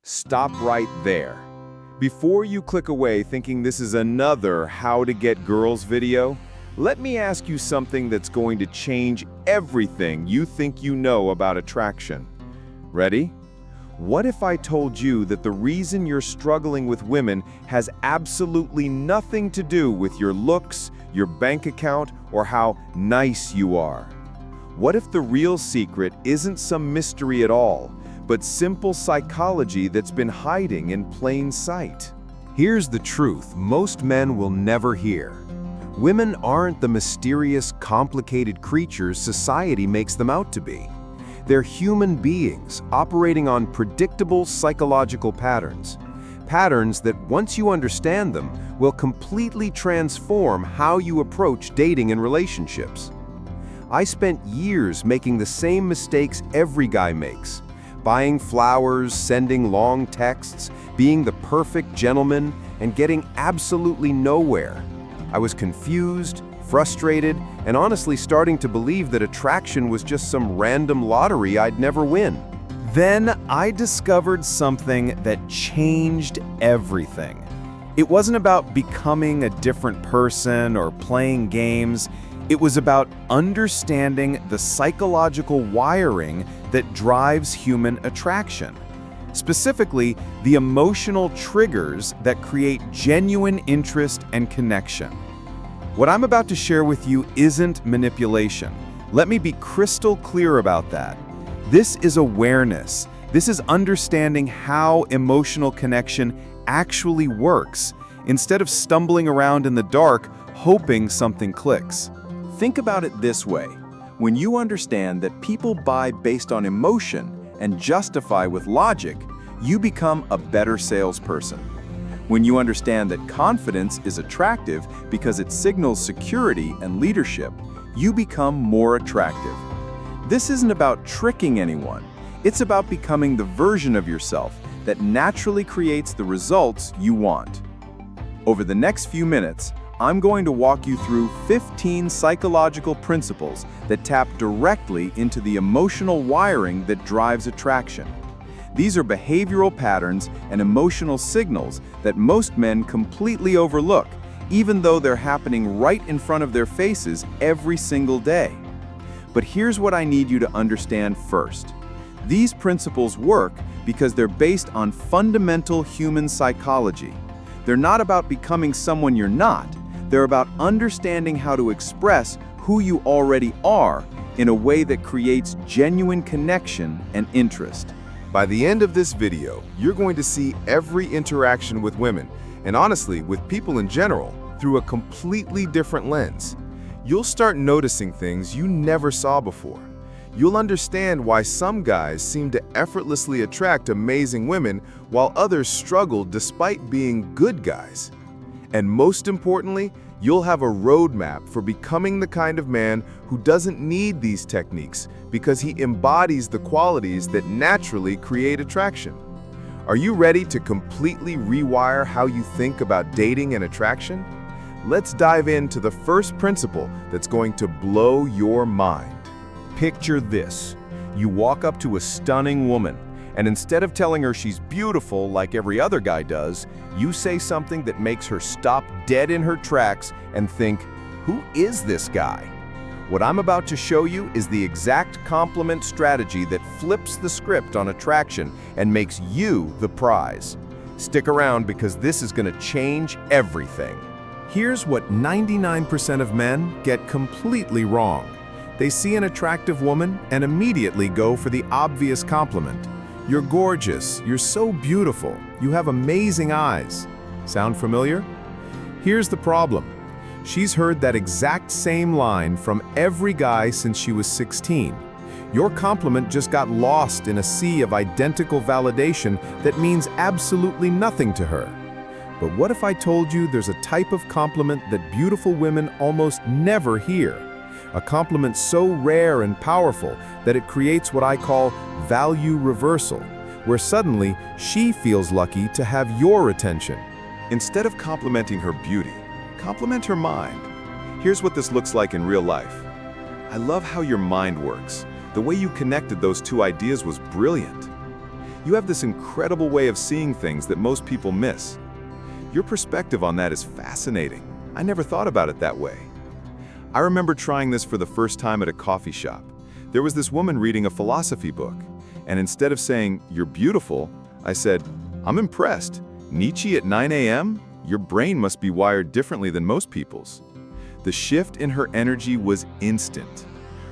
Stop right there. Before you click away thinking this is another how to get girls video, let me ask you something that's going to change everything you think you know about attraction. Ready? What if I told you that the reason you're struggling with women has absolutely nothing to do with your looks, your bank account, or how nice you are? What if the real secret isn't some mystery at all, but simple psychology that's been hiding in plain sight? Here's the truth most men will never hear. Women aren't the mysterious, complicated creatures society makes them out to be. They're human beings operating on predictable psychological patterns. Patterns that, once you understand them, will completely transform how you approach dating and relationships. I spent years making the same mistakes every guy makes. Buying flowers, sending long texts, being the perfect gentleman, and getting absolutely nowhere. I was confused, frustrated, and honestly starting to believe that attraction was just some random lottery I'd never win. Then I discovered something that changed everything. It wasn't about becoming a different person or playing games. It was about understanding the psychological wiring that drives human attraction. Specifically, the emotional triggers that create genuine interest and connection. What I'm about to share with you isn't manipulation. Let me be crystal clear about that. This is awareness. This is understanding how emotional connection actually works, instead of stumbling around in the dark hoping something clicks. Think about it this way. When you understand that people buy based on emotion and justify with logic, you become a better salesperson. When you understand that confidence is attractive because it signals security and leadership, you become more attractive. This isn't about tricking anyone. It's about becoming the version of yourself that naturally creates the results you want. Over the next few minutes, I'm going to walk you through 15 psychological principles that tap directly into the emotional wiring that drives attraction. These are behavioral patterns and emotional signals that most men completely overlook, even though they're happening right in front of their faces every single day. But here's what I need you to understand first. These principles work because they're based on fundamental human psychology. They're not about becoming someone you're not. They're about understanding how to express who you already are in a way that creates genuine connection and interest. By the end of this video, you're going to see every interaction with women, and honestly, with people in general, through a completely different lens. You'll start noticing things you never saw before. You'll understand why some guys seem to effortlessly attract amazing women while others struggle despite being good guys. And most importantly, you'll have a roadmap for becoming the kind of man who doesn't need these techniques because he embodies the qualities that naturally create attraction. Are you ready to completely rewire how you think about dating and attraction? Let's dive into the first principle that's going to blow your mind. Picture this. You walk up to a stunning woman, and instead of telling her she's beautiful like every other guy does, you say something that makes her stop dead in her tracks and think, who is this guy? What I'm about to show you is the exact compliment strategy that flips the script on attraction and makes you the prize. Stick around because this is going to change everything. Here's what 99% of men get completely wrong. They see an attractive woman and immediately go for the obvious compliment. You're gorgeous, you're so beautiful, you have amazing eyes. Sound familiar? Here's the problem. She's heard that exact same line from every guy since she was 16. Your compliment just got lost in a sea of identical validation that means absolutely nothing to her. But what if I told you there's a type of compliment that beautiful women almost never hear? A compliment so rare and powerful that it creates what I call value reversal, where suddenly she feels lucky to have your attention. Instead of complimenting her beauty, compliment her mind. Here's what this looks like in real life. I love how your mind works. The way you connected those two ideas was brilliant. You have this incredible way of seeing things that most people miss. Your perspective on that is fascinating. I never thought about it that way. I remember trying this for the first time at a coffee shop. There was this woman reading a philosophy book, and instead of saying, "You're beautiful," I said, "I'm impressed. Nietzsche at 9 a.m.? Your brain must be wired differently than most people's." The shift in her energy was instant.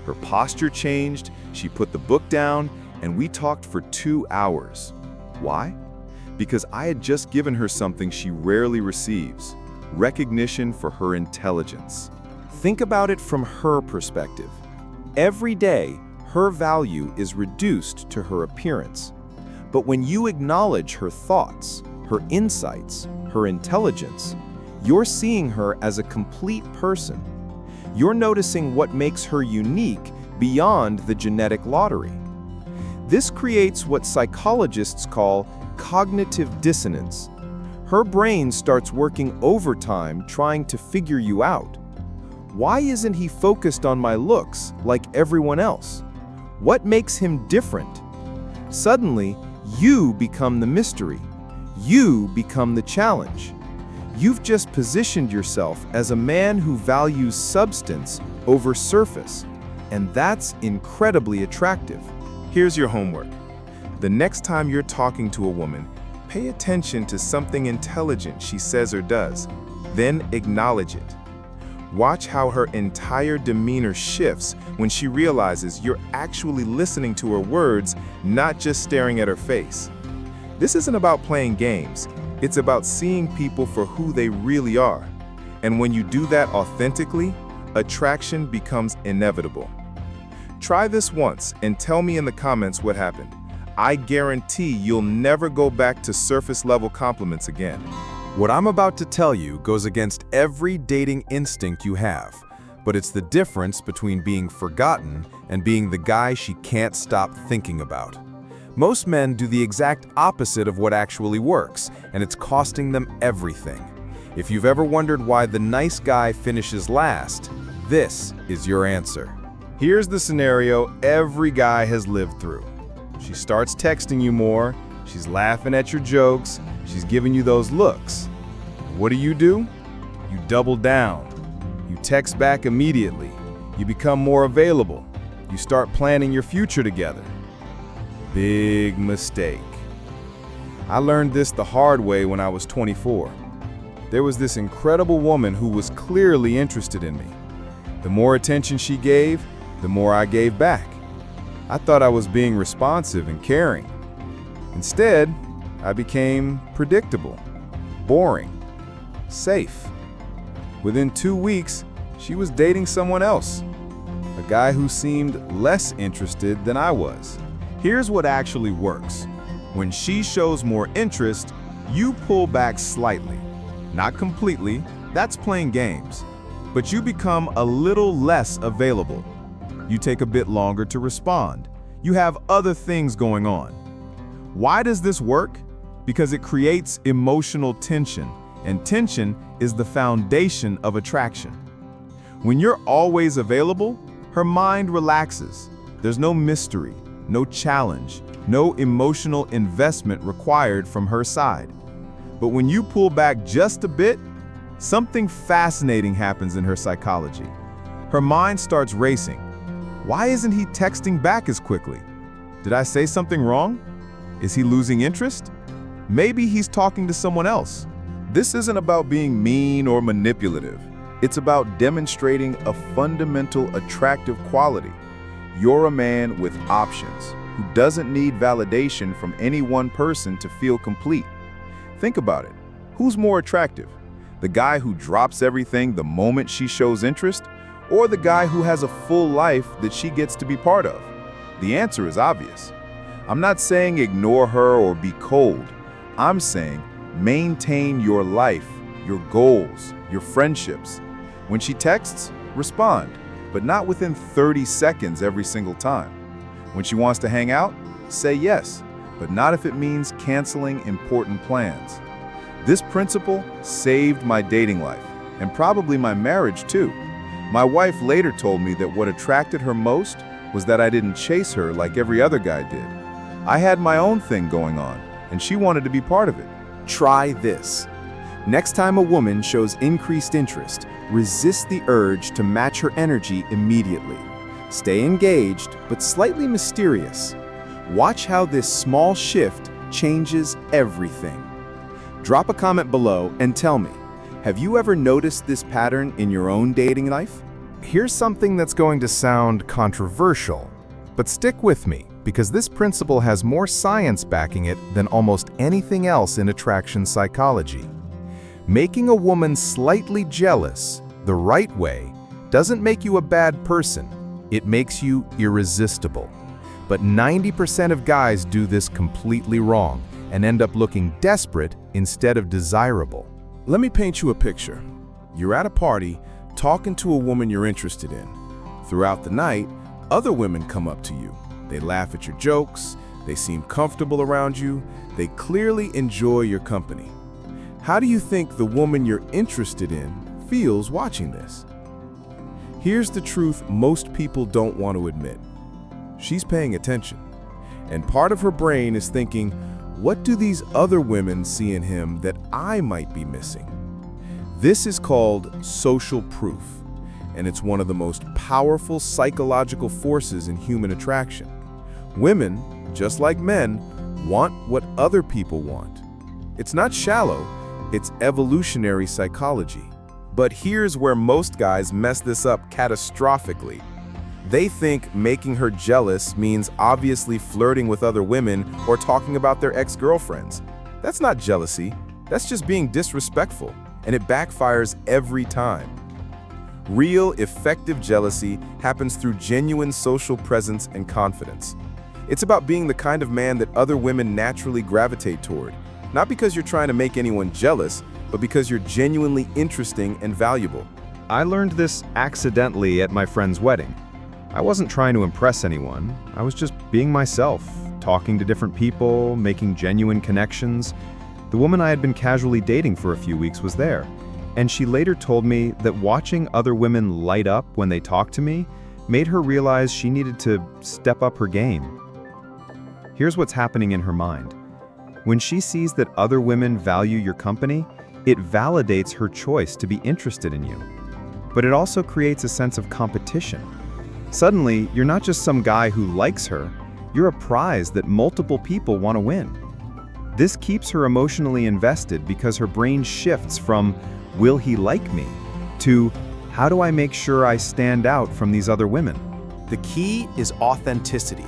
Her posture changed, she put the book down, and we talked for 2 hours. Why? Because I had just given her something she rarely receives: recognition for her intelligence. Think about it from her perspective. Every day, her value is reduced to her appearance. But when you acknowledge her thoughts, her insights, her intelligence, you're seeing her as a complete person. You're noticing what makes her unique beyond the genetic lottery. This creates what psychologists call cognitive dissonance. Her brain starts working overtime trying to figure you out. Why isn't he focused on my looks like everyone else? What makes him different? Suddenly, you become the mystery. You become the challenge. You've just positioned yourself as a man who values substance over surface, and that's incredibly attractive. Here's your homework. The next time you're talking to a woman, pay attention to something intelligent she says or does, then acknowledge it. Watch how her entire demeanor shifts when she realizes you're actually listening to her words, not just staring at her face. This isn't about playing games. It's about seeing people for who they really are. And when you do that authentically, attraction becomes inevitable. Try this once and tell me in the comments what happened. I guarantee you'll never go back to surface-level compliments again. What I'm about to tell you goes against every dating instinct you have, but it's the difference between being forgotten and being the guy she can't stop thinking about. Most men do the exact opposite of what actually works, and it's costing them everything. If you've ever wondered why the nice guy finishes last, this is your answer. Here's the scenario every guy has lived through. She starts texting you more, she's laughing at your jokes, she's giving you those looks. What do? You double down. You text back immediately. You become more available. You start planning your future together. Big mistake. I learned this the hard way when I was 24. There was this incredible woman who was clearly interested in me. The more attention she gave, the more I gave back. I thought I was being responsive and caring. Instead, I became predictable, boring, safe. Within 2 weeks, she was dating someone else, a guy who seemed less interested than I was. Here's what actually works. When she shows more interest, you pull back slightly. Not completely, that's playing games. But you become a little less available. You take a bit longer to respond. You have other things going on. Why does this work? Because it creates emotional tension, and tension is the foundation of attraction. When you're always available, her mind relaxes. There's no mystery, no challenge, no emotional investment required from her side. But when you pull back just a bit, something fascinating happens in her psychology. Her mind starts racing. Why isn't he texting back as quickly? Did I say something wrong? Is he losing interest? Maybe he's talking to someone else. This isn't about being mean or manipulative. It's about demonstrating a fundamental attractive quality. You're a man with options, who doesn't need validation from any one person to feel complete. Think about it. Who's more attractive? The guy who drops everything the moment she shows interest, or the guy who has a full life that she gets to be part of? The answer is obvious. I'm not saying ignore her or be cold. I'm saying maintain your life, your goals, your friendships. When she texts, respond, but not within 30 seconds every single time. When she wants to hang out, say yes, but not if it means canceling important plans. This principle saved my dating life, and probably my marriage too. My wife later told me that what attracted her most was that I didn't chase her like every other guy did. I had my own thing going on, and she wanted to be part of it. Try this. Next time a woman shows increased interest, resist the urge to match her energy immediately. Stay engaged, but slightly mysterious. Watch how this small shift changes everything. Drop a comment below and tell me, have you ever noticed this pattern in your own dating life? Here's something that's going to sound controversial, but stick with me because this principle has more science backing it than almost anything else in attraction psychology. Making a woman slightly jealous the right way doesn't make you a bad person. It makes you irresistible. But 90% of guys do this completely wrong and end up looking desperate instead of desirable. Let me paint you a picture. You're at a party, talking to a woman you're interested in. Throughout the night, other women come up to you. They laugh at your jokes, they seem comfortable around you, they clearly enjoy your company. How do you think the woman you're interested in feels watching this? Here's the truth most people don't want to admit. She's paying attention, and part of her brain is thinking, what do these other women see in him that I might be missing? This is called social proof, and it's one of the most powerful psychological forces in human attraction. Women, just like men, want what other people want. It's not shallow, it's evolutionary psychology. But here's where most guys mess this up catastrophically. They think making her jealous means obviously flirting with other women or talking about their ex-girlfriends. That's not jealousy, that's just being disrespectful, and it backfires every time. Real, effective jealousy happens through genuine social presence and confidence. It's about being the kind of man that other women naturally gravitate toward, not because you're trying to make anyone jealous, but because you're genuinely interesting and valuable. I learned this accidentally at my friend's wedding. I wasn't trying to impress anyone. I was just being myself, talking to different people, making genuine connections. The woman I had been casually dating for a few weeks was there, and she later told me that watching other women light up when they talked to me made her realize she needed to step up her game. Here's what's happening in her mind. When she sees that other women value your company, it validates her choice to be interested in you. But it also creates a sense of competition. Suddenly, you're not just some guy who likes her, you're a prize that multiple people want to win. This keeps her emotionally invested because her brain shifts from, will he like me, to, how do I make sure I stand out from these other women? The key is authenticity.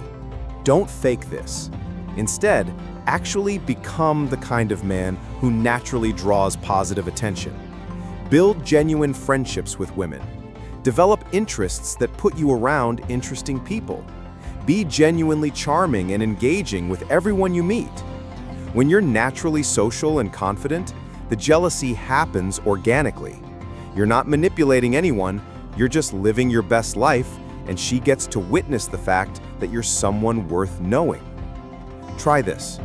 Don't fake this. Instead, actually become the kind of man who naturally draws positive attention. Build genuine friendships with women. Develop interests that put you around interesting people. Be genuinely charming and engaging with everyone you meet. When you're naturally social and confident, the jealousy happens organically. You're not manipulating anyone, you're just living your best life, and she gets to witness the fact that you're someone worth knowing. Try this.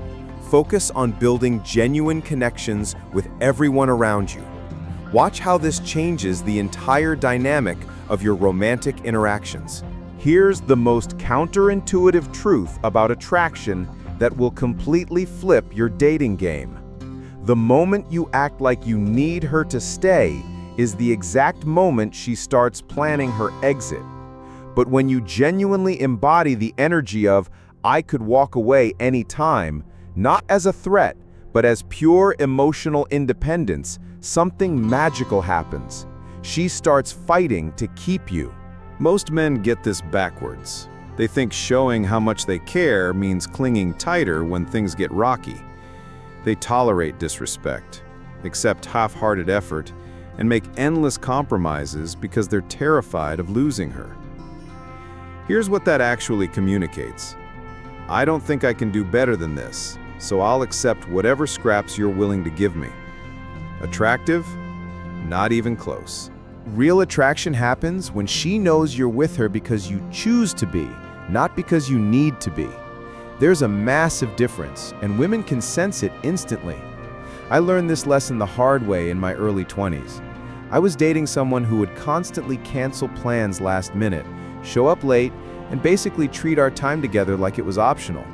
Focus on building genuine connections with everyone around you. Watch how this changes the entire dynamic of your romantic interactions. Here's the most counterintuitive truth about attraction that will completely flip your dating game. The moment you act like you need her to stay is the exact moment she starts planning her exit. But when you genuinely embody the energy of, I could walk away anytime, not as a threat, but as pure emotional independence, something magical happens. She starts fighting to keep you. Most men get this backwards. They think showing how much they care means clinging tighter when things get rocky. They tolerate disrespect, accept half-hearted effort, and make endless compromises because they're terrified of losing her. Here's what that actually communicates. I don't think I can do better than this, so I'll accept whatever scraps you're willing to give me. Attractive? Not even close. Real attraction happens when she knows you're with her because you choose to be, not because you need to be. There's a massive difference, and women can sense it instantly. I learned this lesson the hard way in my early 20s. I was dating someone who would constantly cancel plans last minute, show up late, and basically treat our time together like it was optional.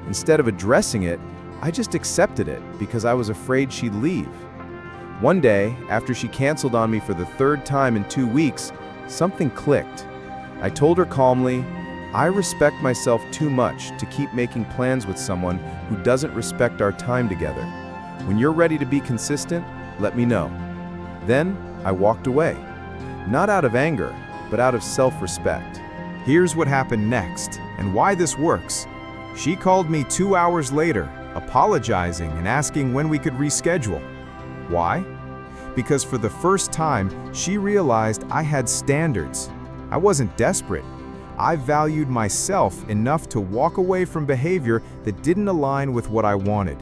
Instead of addressing it, I just accepted it because I was afraid she'd leave. One day, after she canceled on me for the third time in 2 weeks, something clicked. I told her calmly, I respect myself too much to keep making plans with someone who doesn't respect our time together. When you're ready to be consistent, let me know. Then, I walked away. Not out of anger, but out of self-respect. Here's what happened next, and why this works. She called me 2 hours later, apologizing and asking when we could reschedule. Why? Because for the first time, she realized I had standards. I wasn't desperate. I valued myself enough to walk away from behavior that didn't align with what I wanted.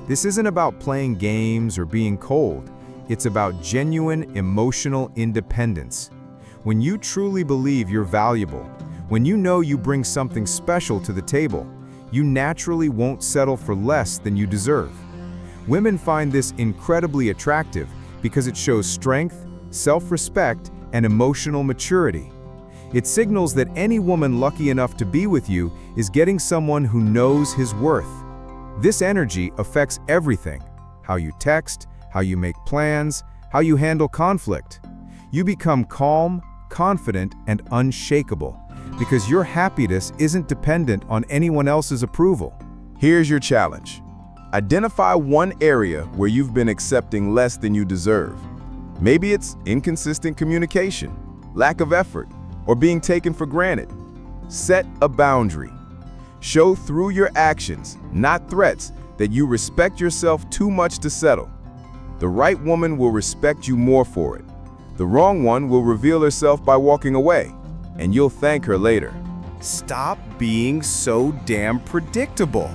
This isn't about playing games or being cold. It's about genuine emotional independence. When you truly believe you're valuable, when you know you bring something special to the table, you naturally won't settle for less than you deserve. Women find this incredibly attractive because it shows strength, self-respect, and emotional maturity. It signals that any woman lucky enough to be with you is getting someone who knows his worth. This energy affects everything: how you text, how you make plans, how you handle conflict. You become calm, confident, and unshakable because your happiness isn't dependent on anyone else's approval. Here's your challenge. Identify one area where you've been accepting less than you deserve. Maybe it's inconsistent communication, lack of effort, or being taken for granted. Set a boundary. Show through your actions, not threats, that you respect yourself too much to settle. The right woman will respect you more for it. The wrong one will reveal herself by walking away, and you'll thank her later. Stop being so damn predictable.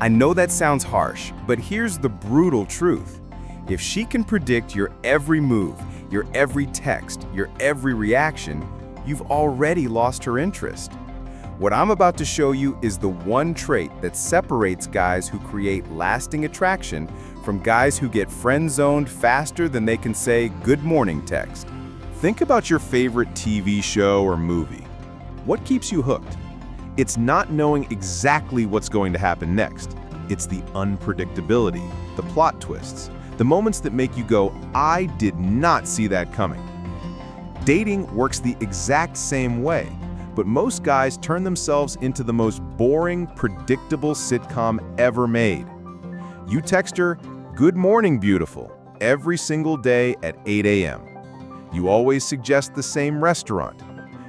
I know that sounds harsh, but here's the brutal truth. If she can predict your every move, your every text, your every reaction, you've already lost her interest. What I'm about to show you is the one trait that separates guys who create lasting attraction from guys who get friend-zoned faster than they can say good morning text. Think about your favorite TV show or movie. What keeps you hooked? It's not knowing exactly what's going to happen next. It's the unpredictability, the plot twists, the moments that make you go, I did not see that coming. Dating works the exact same way, but most guys turn themselves into the most boring, predictable sitcom ever made. You text her, "Good morning, beautiful," every single day at 8 a.m. You always suggest the same restaurant.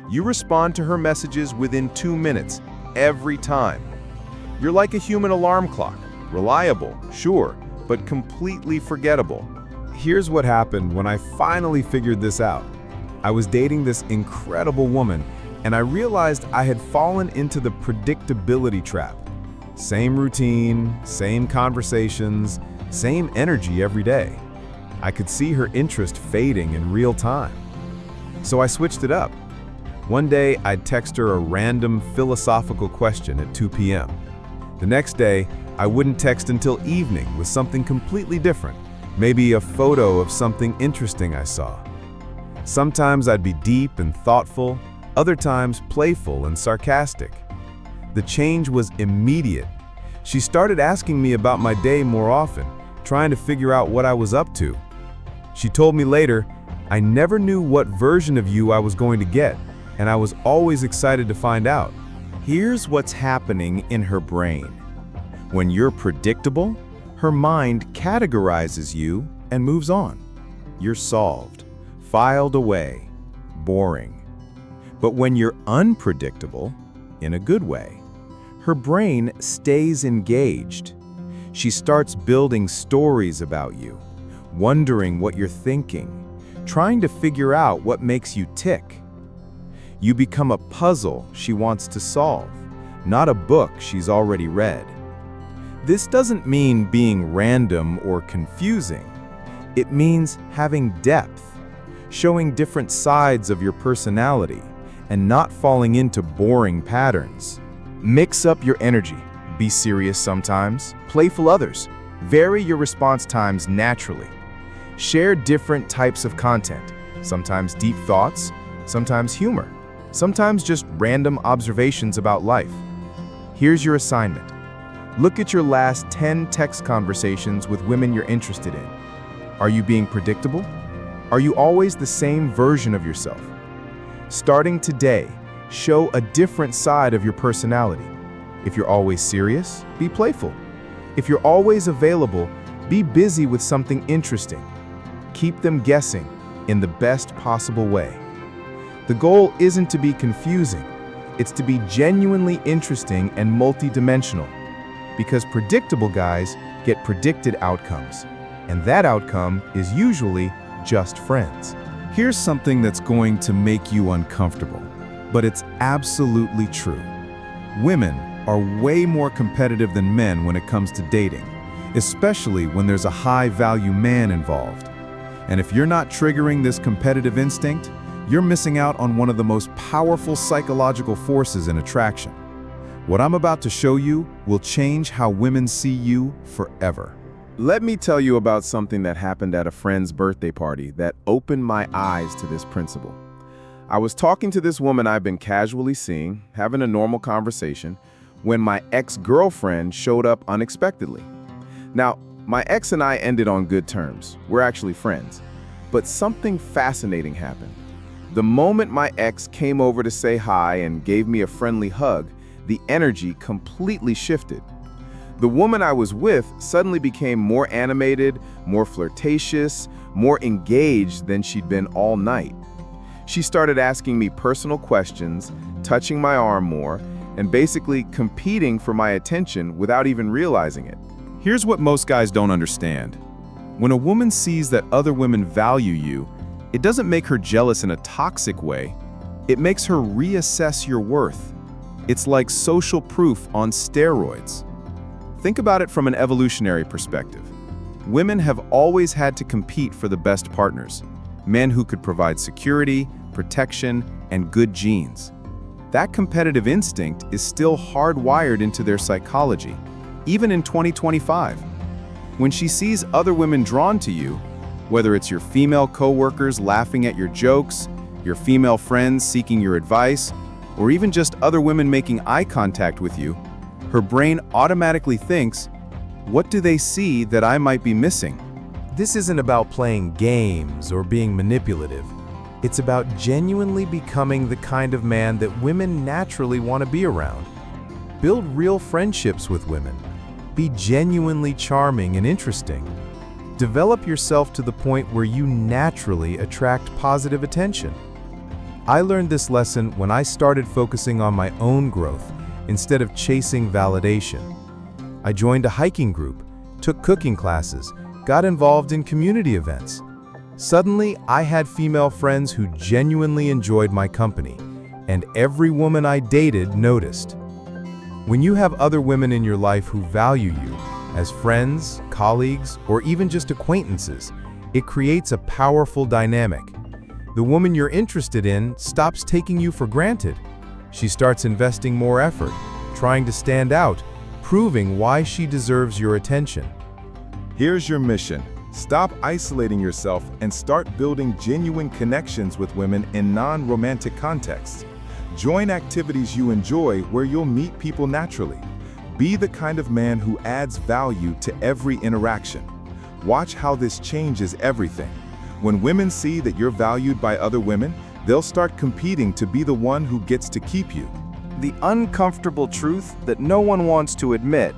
You respond to her messages within 2 minutes, every time. You're like a human alarm clock, reliable, sure, but completely forgettable. Here's what happened when I finally figured this out. I was dating this incredible woman, and I realized I had fallen into the predictability trap. Same routine, same conversations, same energy every day. I could see her interest fading in real time. So I switched it up. One day, I'd text her a random philosophical question at 2 p.m. The next day, I wouldn't text until evening with something completely different, maybe a photo of something interesting I saw. Sometimes I'd be deep and thoughtful, other times playful and sarcastic. The change was immediate. She started asking me about my day more often, trying to figure out what I was up to. She told me later, I never knew what version of you I was going to get, and I was always excited to find out. Here's what's happening in her brain. When you're predictable, her mind categorizes you and moves on. You're solved, filed away, boring. But when you're unpredictable, in a good way, her brain stays engaged. She starts building stories about you, wondering what you're thinking, trying to figure out what makes you tick. You become a puzzle she wants to solve, not a book she's already read. This doesn't mean being random or confusing. It means having depth, showing different sides of your personality, and not falling into boring patterns. Mix up your energy. Be serious sometimes, playful others. Vary your response times naturally. Share different types of content, sometimes deep thoughts, sometimes humor, sometimes just random observations about life. Here's your assignment. Look at your last 10 text conversations with women you're interested in. Are you being predictable? Are you always the same version of yourself? Starting today, show a different side of your personality. If you're always serious, be playful. If you're always available, be busy with something interesting. Keep them guessing in the best possible way. The goal isn't to be confusing, it's to be genuinely interesting and multidimensional. Because predictable guys get predicted outcomes, and that outcome is usually just friends. Here's something that's going to make you uncomfortable, but it's absolutely true. Women are way more competitive than men when it comes to dating, especially when there's a high-value man involved. And if you're not triggering this competitive instinct, you're missing out on one of the most powerful psychological forces in attraction. What I'm about to show you will change how women see you forever. Let me tell you about something that happened at a friend's birthday party that opened my eyes to this principle. I was talking to this woman I've been casually seeing, having a normal conversation, when my ex-girlfriend showed up unexpectedly. Now, my ex and I ended on good terms. We're actually friends. But something fascinating happened. The moment my ex came over to say hi and gave me a friendly hug, the energy completely shifted. The woman I was with suddenly became more animated, more flirtatious, more engaged than she'd been all night. She started asking me personal questions, touching my arm more, and basically competing for my attention without even realizing it. Here's what most guys don't understand. When a woman sees that other women value you, it doesn't make her jealous in a toxic way. It makes her reassess your worth. It's like social proof on steroids. Think about it from an evolutionary perspective. Women have always had to compete for the best partners, men who could provide security, protection, and good genes. That competitive instinct is still hardwired into their psychology, even in 2025. When she sees other women drawn to you, whether it's your female coworkers laughing at your jokes, your female friends seeking your advice, or even just other women making eye contact with you, her brain automatically thinks, what do they see that I might be missing? This isn't about playing games or being manipulative. It's about genuinely becoming the kind of man that women naturally want to be around. Build real friendships with women. Be genuinely charming and interesting. Develop yourself to the point where you naturally attract positive attention. I learned this lesson when I started focusing on my own growth instead of chasing validation. I joined a hiking group, took cooking classes, got involved in community events. Suddenly, I had female friends who genuinely enjoyed my company, and every woman I dated noticed. When you have other women in your life who value you, as friends, colleagues, or even just acquaintances, it creates a powerful dynamic. The woman you're interested in stops taking you for granted. She starts investing more effort, trying to stand out, proving why she deserves your attention. Here's your mission. Stop isolating yourself and start building genuine connections with women in non-romantic contexts. Join activities you enjoy where you'll meet people naturally. Be the kind of man who adds value to every interaction. Watch how this changes everything. When women see that you're valued by other women, they'll start competing to be the one who gets to keep you. The uncomfortable truth that no one wants to admit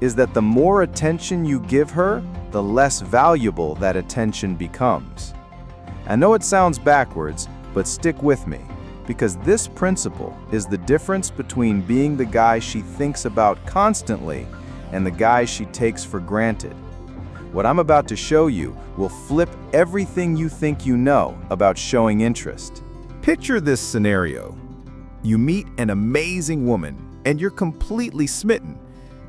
is that the more attention you give her, the less valuable that attention becomes. I know it sounds backwards, but stick with me, because this principle is the difference between being the guy she thinks about constantly and the guy she takes for granted. What I'm about to show you will flip everything you think you know about showing interest. Picture this scenario. You meet an amazing woman, and you're completely smitten.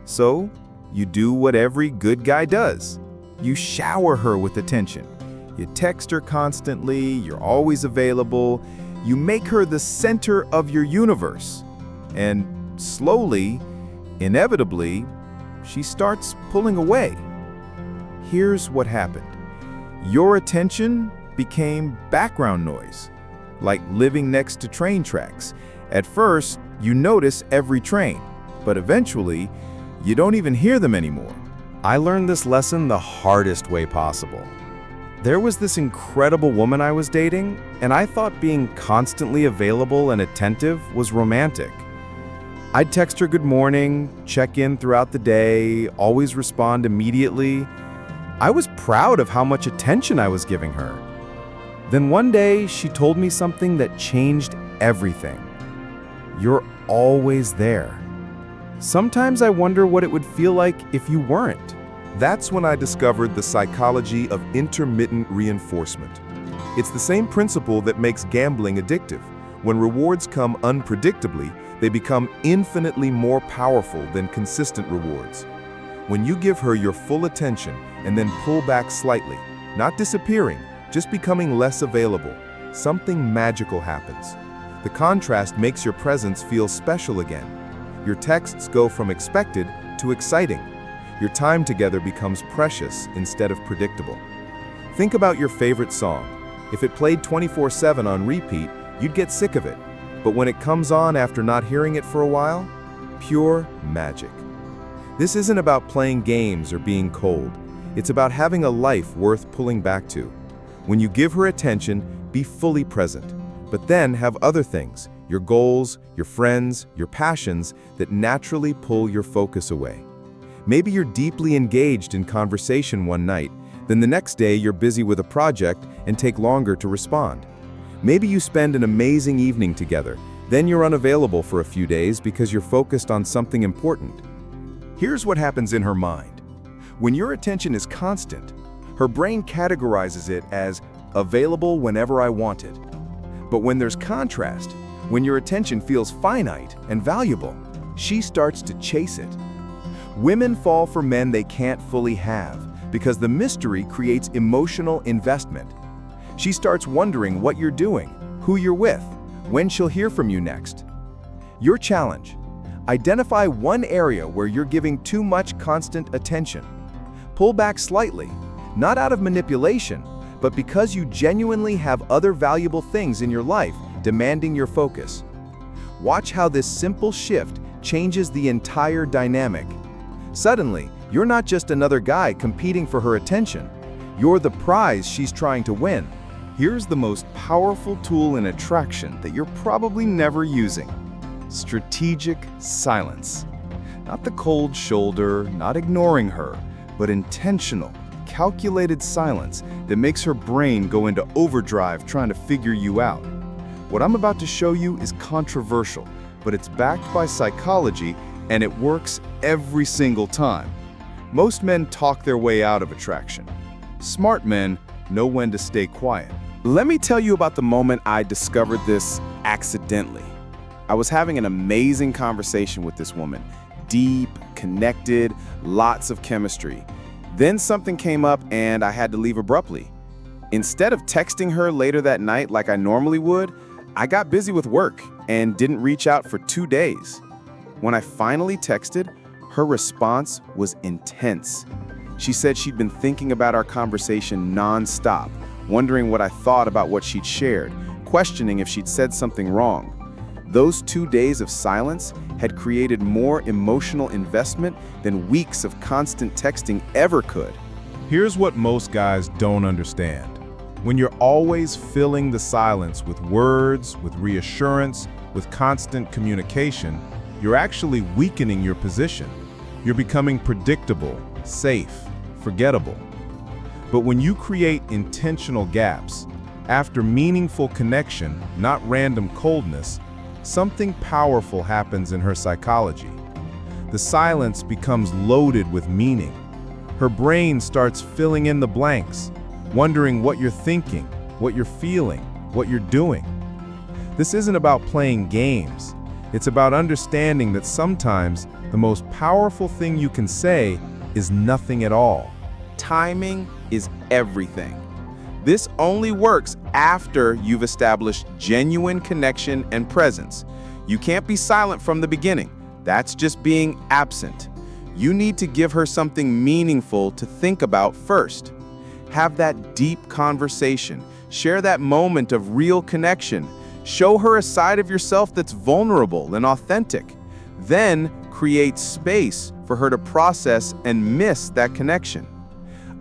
So, you do what every good guy does. You shower her with attention. You text her constantly, you're always available. You make her the center of your universe. And slowly, inevitably, she starts pulling away. Here's what happened. Your attention became background noise, like living next to train tracks. At first, you notice every train, but eventually, You don't even hear them anymore. I learned this lesson the hardest way possible. There was this incredible woman I was dating, and I thought being constantly available and attentive was romantic. I'd text her good morning, check in throughout the day, always respond immediately. I was proud of how much attention I was giving her. Then one day, she told me something that changed everything. You're always there. Sometimes I wonder what it would feel like if you weren't. That's when I discovered the psychology of intermittent reinforcement. It's the same principle that makes gambling addictive. When rewards come unpredictably, they become infinitely more powerful than consistent rewards. When you give her your full attention and then pull back slightly, not disappearing, just becoming less available, something magical happens. The contrast makes your presence feel special again. Your texts go from expected to exciting. Your time together becomes precious instead of predictable. Think about your favorite song. If it played 24/7 on repeat, you'd get sick of it. But when it comes on after not hearing it for a while, pure magic. This isn't about playing games or being cold. It's about having a life worth pulling back to. When you give her attention, be fully present. But then have other things, your goals, your friends, your passions that naturally pull your focus away. Maybe you're deeply engaged in conversation one night, then the next day you're busy with a project and take longer to respond. Maybe you spend an amazing evening together, then you're unavailable for a few days because you're focused on something important. Here's what happens in her mind. When your attention is constant, her brain categorizes it as available whenever I want it. But when there's contrast, when your attention feels finite and valuable, she starts to chase it. Women fall for men they can't fully have because the mystery creates emotional investment. She starts wondering what you're doing, who you're with, when she'll hear from you next. Your challenge: identify one area where you're giving too much constant attention. Pull back slightly, not out of manipulation, but because you genuinely have other valuable things in your life demanding your focus. Watch how this simple shift changes the entire dynamic. Suddenly, you're not just another guy competing for her attention. You're the prize she's trying to win. Here's the most powerful tool in attraction that you're probably never using: strategic silence. Not the cold shoulder, not ignoring her, but intentional, calculated silence that makes her brain go into overdrive trying to figure you out. What I'm about to show you is controversial, but it's backed by psychology and it works every single time. Most men talk their way out of attraction. Smart men know when to stay quiet. Let me tell you about the moment I discovered this accidentally. I was having an amazing conversation with this woman. Deep, connected, lots of chemistry. Then something came up and I had to leave abruptly. Instead of texting her later that night like I normally would, I got busy with work and didn't reach out for 2 days. When I finally texted, her response was intense. She said she'd been thinking about our conversation nonstop, wondering what I thought about what she'd shared, questioning if she'd said something wrong. Those 2 days of silence had created more emotional investment than weeks of constant texting ever could. Here's what most guys don't understand. When you're always filling the silence with words, with reassurance, with constant communication, you're actually weakening your position. You're becoming predictable, safe, forgettable. But when you create intentional gaps, after meaningful connection, not random coldness, something powerful happens in her psychology. The silence becomes loaded with meaning. Her brain starts filling in the blanks, wondering what you're thinking, what you're feeling, what you're doing. This isn't about playing games. It's about understanding that sometimes the most powerful thing you can say is nothing at all. Timing is everything. This only works after you've established genuine connection and presence. You can't be silent from the beginning. That's just being absent. You need to give her something meaningful to think about first. Have that deep conversation. Share that moment of real connection. Show her a side of yourself that's vulnerable and authentic. Then create space for her to process and miss that connection.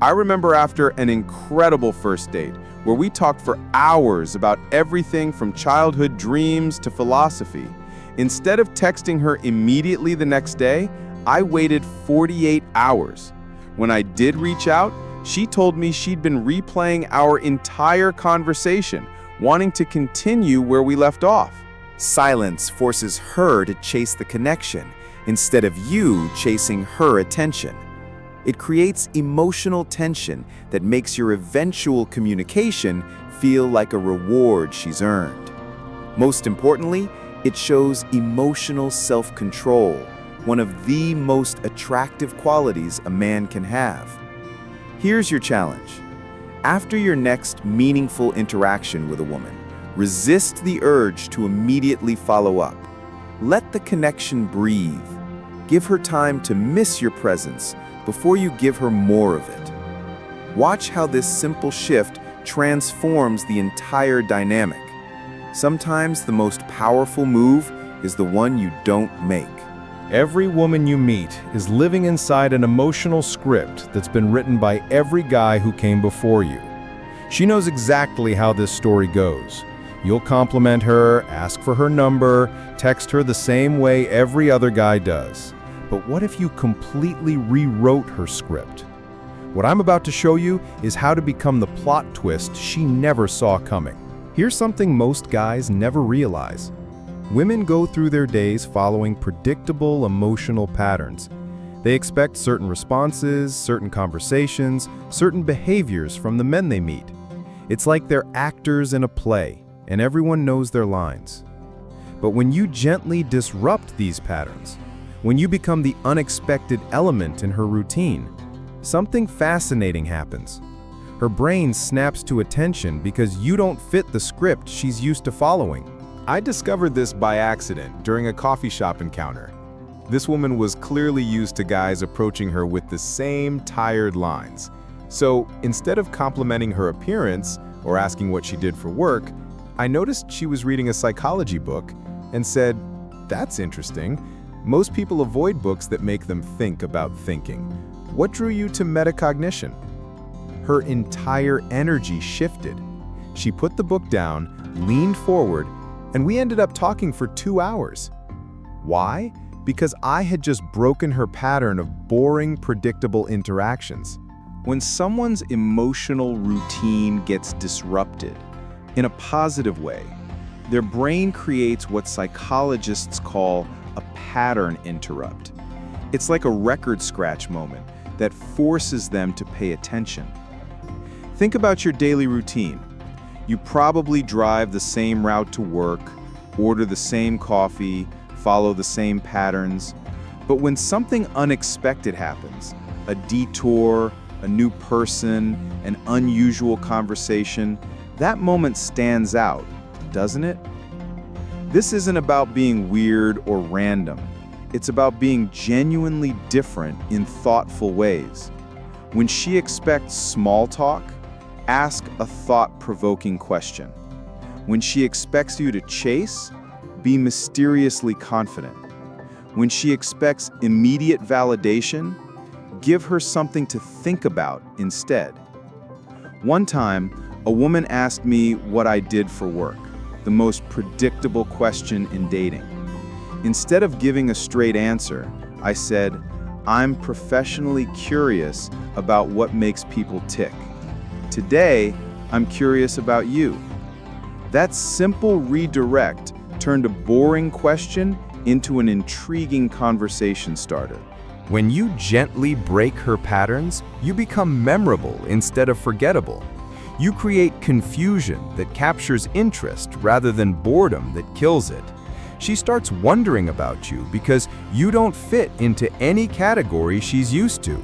I remember after an incredible first date, where we talked for hours about everything from childhood dreams to philosophy, instead of texting her immediately the next day, I waited 48 hours. When I did reach out, she told me she'd been replaying our entire conversation, wanting to continue where we left off. Silence forces her to chase the connection instead of you chasing her attention. It creates emotional tension that makes your eventual communication feel like a reward she's earned. Most importantly, it shows emotional self-control, one of the most attractive qualities a man can have. Here's your challenge. After your next meaningful interaction with a woman, resist the urge to immediately follow up. Let the connection breathe. Give her time to miss your presence before you give her more of it. Watch how this simple shift transforms the entire dynamic. Sometimes the most powerful move is the one you don't make. Every woman you meet is living inside an emotional script that's been written by every guy who came before you. She knows exactly how this story goes. You'll compliment her, ask for her number, text her the same way every other guy does. But what if you completely rewrote her script? What I'm about to show you is how to become the plot twist she never saw coming. Here's something most guys never realize. Women go through their days following predictable emotional patterns. They expect certain responses, certain conversations, certain behaviors from the men they meet. It's like they're actors in a play, and everyone knows their lines. But when you gently disrupt these patterns, when you become the unexpected element in her routine, something fascinating happens. Her brain snaps to attention because you don't fit the script she's used to following. I discovered this by accident during a coffee shop encounter. This woman was clearly used to guys approaching her with the same tired lines. So instead of complimenting her appearance or asking what she did for work, I noticed she was reading a psychology book and said, "That's interesting. Most people avoid books that make them think about thinking. What drew you to metacognition?" Her entire energy shifted. She put the book down, leaned forward, and we ended up talking for 2 hours. Why? Because I had just broken her pattern of boring, predictable interactions. When someone's emotional routine gets disrupted, in a positive way, their brain creates what psychologists call a pattern interrupt. It's like a record scratch moment that forces them to pay attention. Think about your daily routine. You probably drive the same route to work, order the same coffee, follow the same patterns. But when something unexpected happens, a detour, a new person, an unusual conversation, that moment stands out, doesn't it? This isn't about being weird or random. It's about being genuinely different in thoughtful ways. When she expects small talk, ask a thought-provoking question. When she expects you to chase, be mysteriously confident. When she expects immediate validation, give her something to think about instead. One time, a woman asked me what I did for work, the most predictable question in dating. Instead of giving a straight answer, I said, "I'm professionally curious about what makes people tick. Today, I'm curious about you." That simple redirect turned a boring question into an intriguing conversation starter. When you gently break her patterns, you become memorable instead of forgettable. You create confusion that captures interest rather than boredom that kills it. She starts wondering about you because you don't fit into any category she's used to.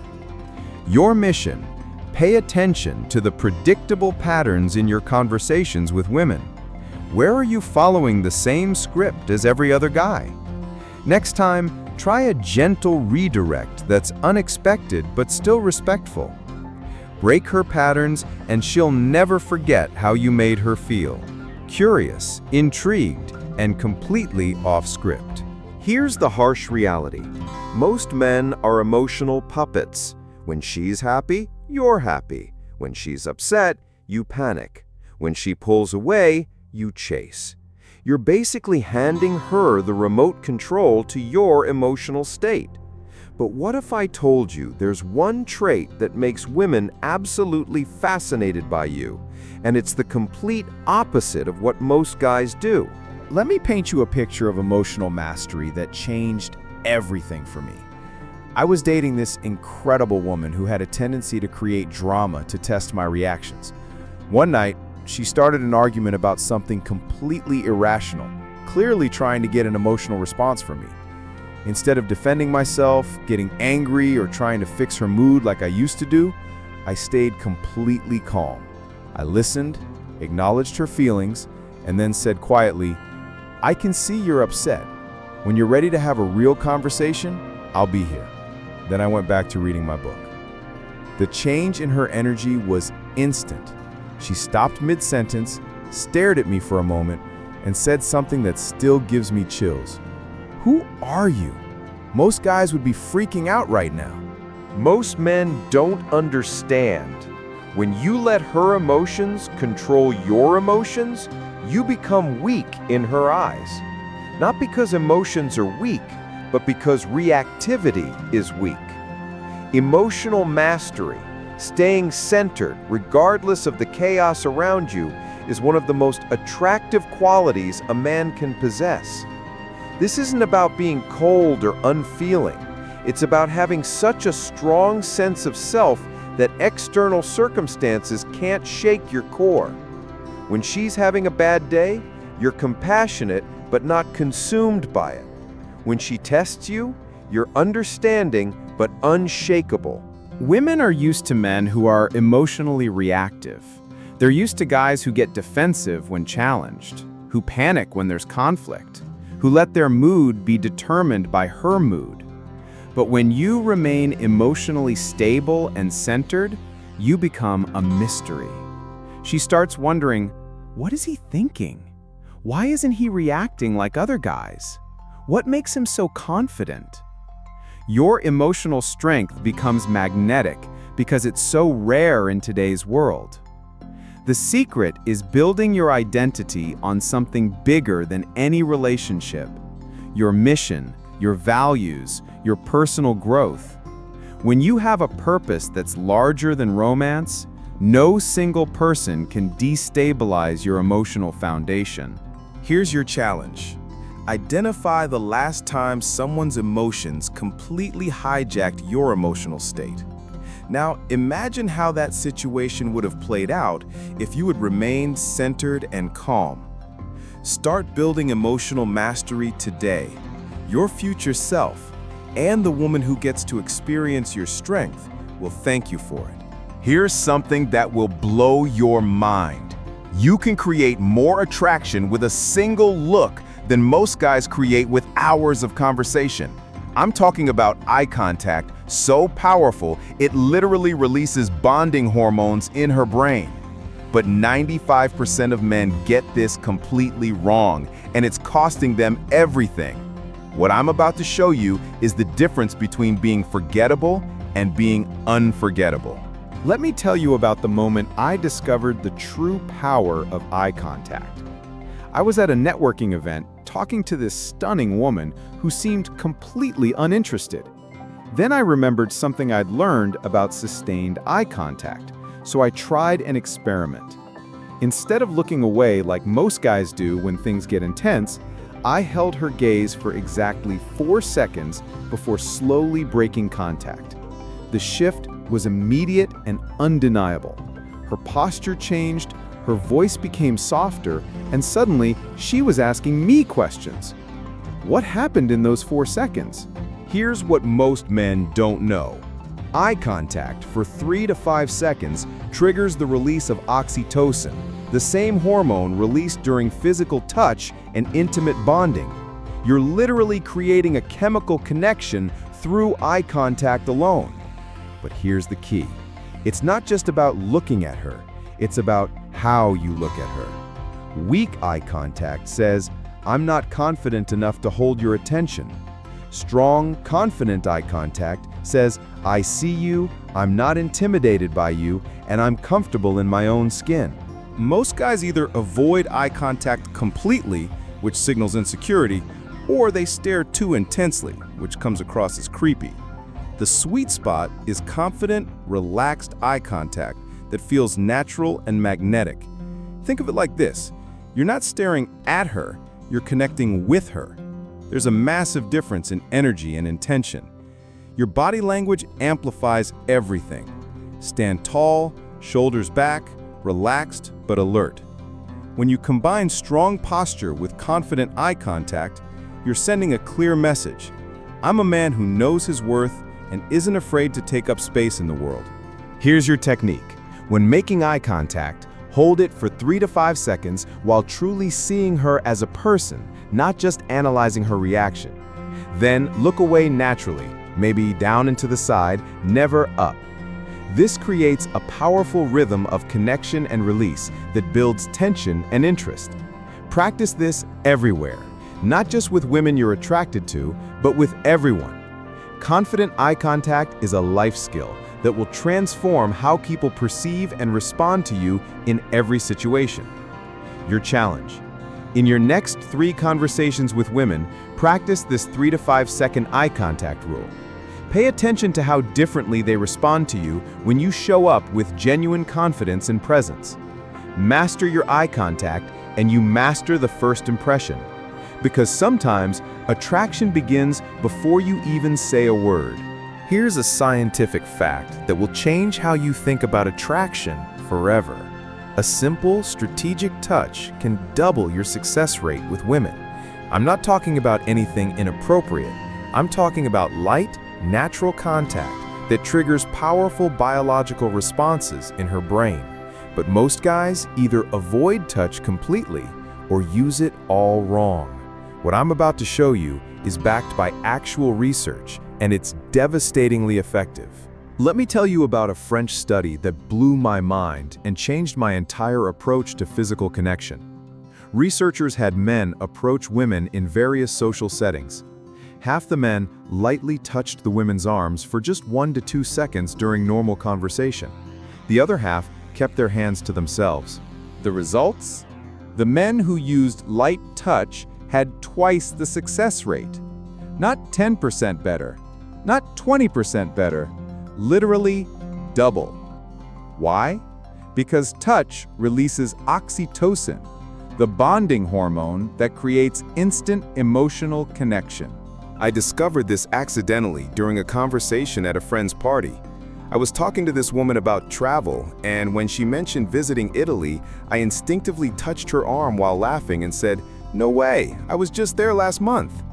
Your mission: pay attention to the predictable patterns in your conversations with women. Where are you following the same script as every other guy? Next time, try a gentle redirect that's unexpected but still respectful. Break her patterns and she'll never forget how you made her feel. Curious, intrigued, and completely off script. Here's the harsh reality. Most men are emotional puppets. When she's happy, you're happy. When she's upset, you panic. When she pulls away, you chase. You're basically handing her the remote control to your emotional state. But what if I told you there's one trait that makes women absolutely fascinated by you, and it's the complete opposite of what most guys do? Let me paint you a picture of emotional mastery that changed everything for me. I was dating this incredible woman who had a tendency to create drama to test my reactions. One night, she started an argument about something completely irrational, clearly trying to get an emotional response from me. Instead of defending myself, getting angry, or trying to fix her mood like I used to do, I stayed completely calm. I listened, acknowledged her feelings, and then said quietly, "I can see you're upset. When you're ready to have a real conversation, I'll be here." Then I went back to reading my book. The change in her energy was instant. She stopped mid-sentence, stared at me for a moment, and said something that still gives me chills. "Who are you?" Most guys would be freaking out right now. Most men don't understand. When you let her emotions control your emotions, you become weak in her eyes. Not because emotions are weak, but because reactivity is weak. Emotional mastery, staying centered regardless of the chaos around you, is one of the most attractive qualities a man can possess. This isn't about being cold or unfeeling. It's about having such a strong sense of self that external circumstances can't shake your core. When she's having a bad day, you're compassionate but not consumed by it. When she tests you, you're understanding but unshakable. Women are used to men who are emotionally reactive. They're used to guys who get defensive when challenged, who panic when there's conflict, who let their mood be determined by her mood. But when you remain emotionally stable and centered, you become a mystery. She starts wondering, what is he thinking? Why isn't he reacting like other guys? What makes him so confident? Your emotional strength becomes magnetic because it's so rare in today's world. The secret is building your identity on something bigger than any relationship. Your mission, your values, your personal growth. When you have a purpose that's larger than romance, no single person can destabilize your emotional foundation. Here's your challenge. Identify the last time someone's emotions completely hijacked your emotional state. Now, imagine how that situation would have played out if you had remained centered and calm. Start building emotional mastery today. Your future self, and the woman who gets to experience your strength, will thank you for it. Here's something that will blow your mind. You can create more attraction with a single look than most guys create with hours of conversation. I'm talking about eye contact, so powerful it literally releases bonding hormones in her brain. But 95% of men get this completely wrong, and it's costing them everything. What I'm about to show you is the difference between being forgettable and being unforgettable. Let me tell you about the moment I discovered the true power of eye contact. I was at a networking event talking to this stunning woman who seemed completely uninterested. Then I remembered something I'd learned about sustained eye contact, so I tried an experiment. Instead of looking away like most guys do when things get intense, I held her gaze for exactly 4 seconds before slowly breaking contact. The shift was immediate and undeniable. Her posture changed, her voice became softer, and suddenly she was asking me questions. What happened in those 4 seconds? Here's what most men don't know. Eye contact for 3 to 5 seconds triggers the release of oxytocin, the same hormone released during physical touch and intimate bonding. You're literally creating a chemical connection through eye contact alone. But here's the key. It's not just about looking at her, it's about how you look at her. Weak eye contact says, I'm not confident enough to hold your attention. Strong, confident eye contact says, I see you, I'm not intimidated by you, and I'm comfortable in my own skin. Most guys either avoid eye contact completely, which signals insecurity, or they stare too intensely, which comes across as creepy. The sweet spot is confident, relaxed eye contact that feels natural and magnetic. Think of it like this. You're not staring at her, you're connecting with her. There's a massive difference in energy and intention. Your body language amplifies everything. Stand tall, shoulders back, relaxed but alert. When you combine strong posture with confident eye contact, you're sending a clear message. I'm a man who knows his worth and isn't afraid to take up space in the world. Here's your technique. When making eye contact, hold it for 3 to 5 seconds while truly seeing her as a person, not just analyzing her reaction. Then look away naturally, maybe down and to the side, never up. This creates a powerful rhythm of connection and release that builds tension and interest. Practice this everywhere, not just with women you're attracted to, but with everyone. Confident eye contact is a life skill that will transform how people perceive and respond to you in every situation. Your challenge. In your next 3 conversations with women, practice this 3 to 5 second eye contact rule. Pay attention to how differently they respond to you when you show up with genuine confidence and presence. Master your eye contact and you master the first impression. Because sometimes attraction begins before you even say a word. Here's a scientific fact that will change how you think about attraction forever. A simple, strategic touch can double your success rate with women. I'm not talking about anything inappropriate. I'm talking about light, natural contact that triggers powerful biological responses in her brain. But most guys either avoid touch completely or use it all wrong. What I'm about to show you is backed by actual research, and it's devastatingly effective. Let me tell you about a French study that blew my mind and changed my entire approach to physical connection. Researchers had men approach women in various social settings. Half the men lightly touched the women's arms for just 1 to 2 seconds during normal conversation. The other half kept their hands to themselves. The results? The men who used light touch had twice the success rate. Not 10% better, not 20% better, literally double. Why? Because touch releases oxytocin, the bonding hormone that creates instant emotional connection. I discovered this accidentally during a conversation at a friend's party. I was talking to this woman about travel, and when she mentioned visiting Italy, I instinctively touched her arm while laughing and said, "No way, I was just there last month."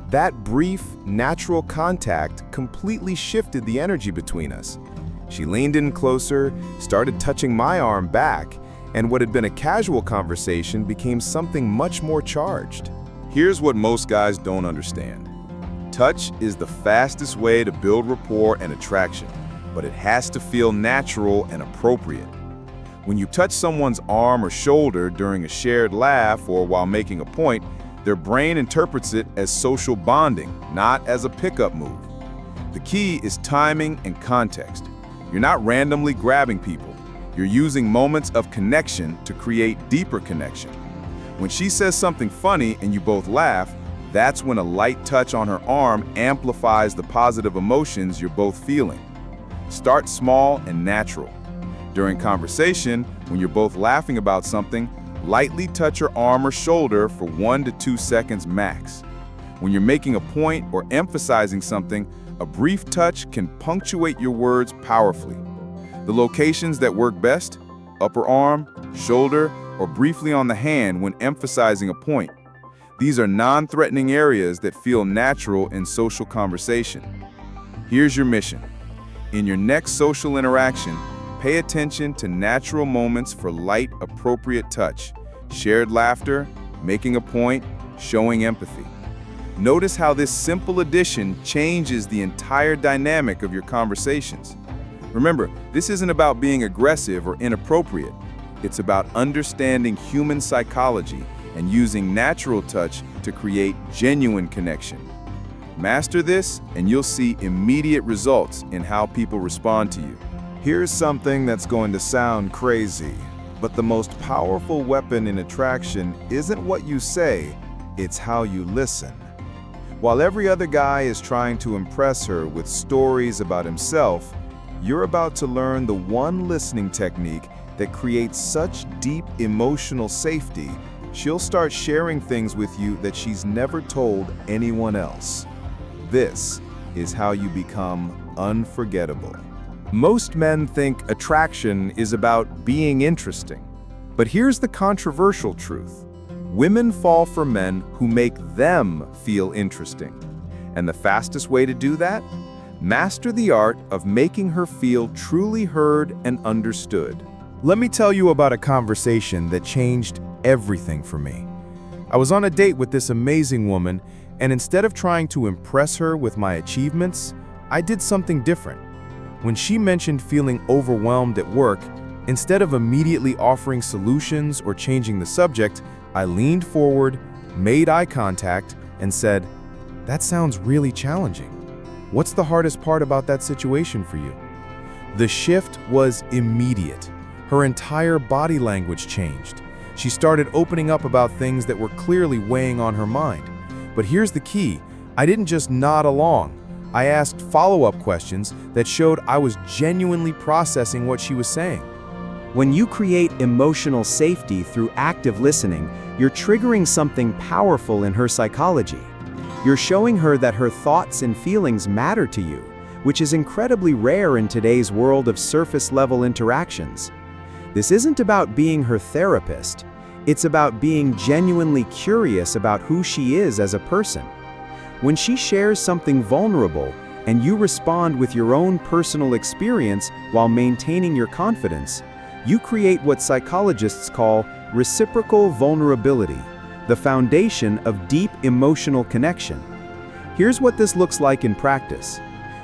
That brief, natural contact completely shifted the energy between us. She leaned in closer, started touching my arm back, and what had been a casual conversation became something much more charged. Here's what most guys don't understand. Touch is the fastest way to build rapport and attraction, but it has to feel natural and appropriate. When you touch someone's arm or shoulder during a shared laugh or while making a point, their brain interprets it as social bonding, not as a pickup move. The key is timing and context. You're not randomly grabbing people. You're using moments of connection to create deeper connection. When she says something funny and you both laugh, that's when a light touch on her arm amplifies the positive emotions you're both feeling. Start small and natural. During conversation, when you're both laughing about something, lightly touch her arm or shoulder for 1 to 2 seconds max. When you're making a point or emphasizing something, a brief touch can punctuate your words powerfully. The locations that work best: upper arm, shoulder, or briefly on the hand when emphasizing a point. These are non-threatening areas that feel natural in social conversation. Here's your mission. In your next social interaction, pay attention to natural moments for light, appropriate touch, shared laughter, making a point, showing empathy. Notice how this simple addition changes the entire dynamic of your conversations. Remember, this isn't about being aggressive or inappropriate. It's about understanding human psychology and using natural touch to create genuine connection. Master this, and you'll see immediate results in how people respond to you. Here's something that's going to sound crazy, but the most powerful weapon in attraction isn't what you say, it's how you listen. While every other guy is trying to impress her with stories about himself, you're about to learn the one listening technique that creates such deep emotional safety, she'll start sharing things with you that she's never told anyone else. This is how you become unforgettable. Most men think attraction is about being interesting. But here's the controversial truth. Women fall for men who make them feel interesting. And the fastest way to do that? Master the art of making her feel truly heard and understood. Let me tell you about a conversation that changed everything for me. I was on a date with this amazing woman, and instead of trying to impress her with my achievements, I did something different. When she mentioned feeling overwhelmed at work, instead of immediately offering solutions or changing the subject, I leaned forward, made eye contact, and said, "That sounds really challenging. What's the hardest part about that situation for you?" The shift was immediate. Her entire body language changed. She started opening up about things that were clearly weighing on her mind. But here's the key. I didn't just nod along. I asked follow-up questions that showed I was genuinely processing what she was saying. When you create emotional safety through active listening, you're triggering something powerful in her psychology. You're showing her that her thoughts and feelings matter to you, which is incredibly rare in today's world of surface-level interactions. This isn't about being her therapist. It's about being genuinely curious about who she is as a person. When she shares something vulnerable and you respond with your own personal experience while maintaining your confidence, you create what psychologists call reciprocal vulnerability, the foundation of deep emotional connection. Here's what this looks like in practice.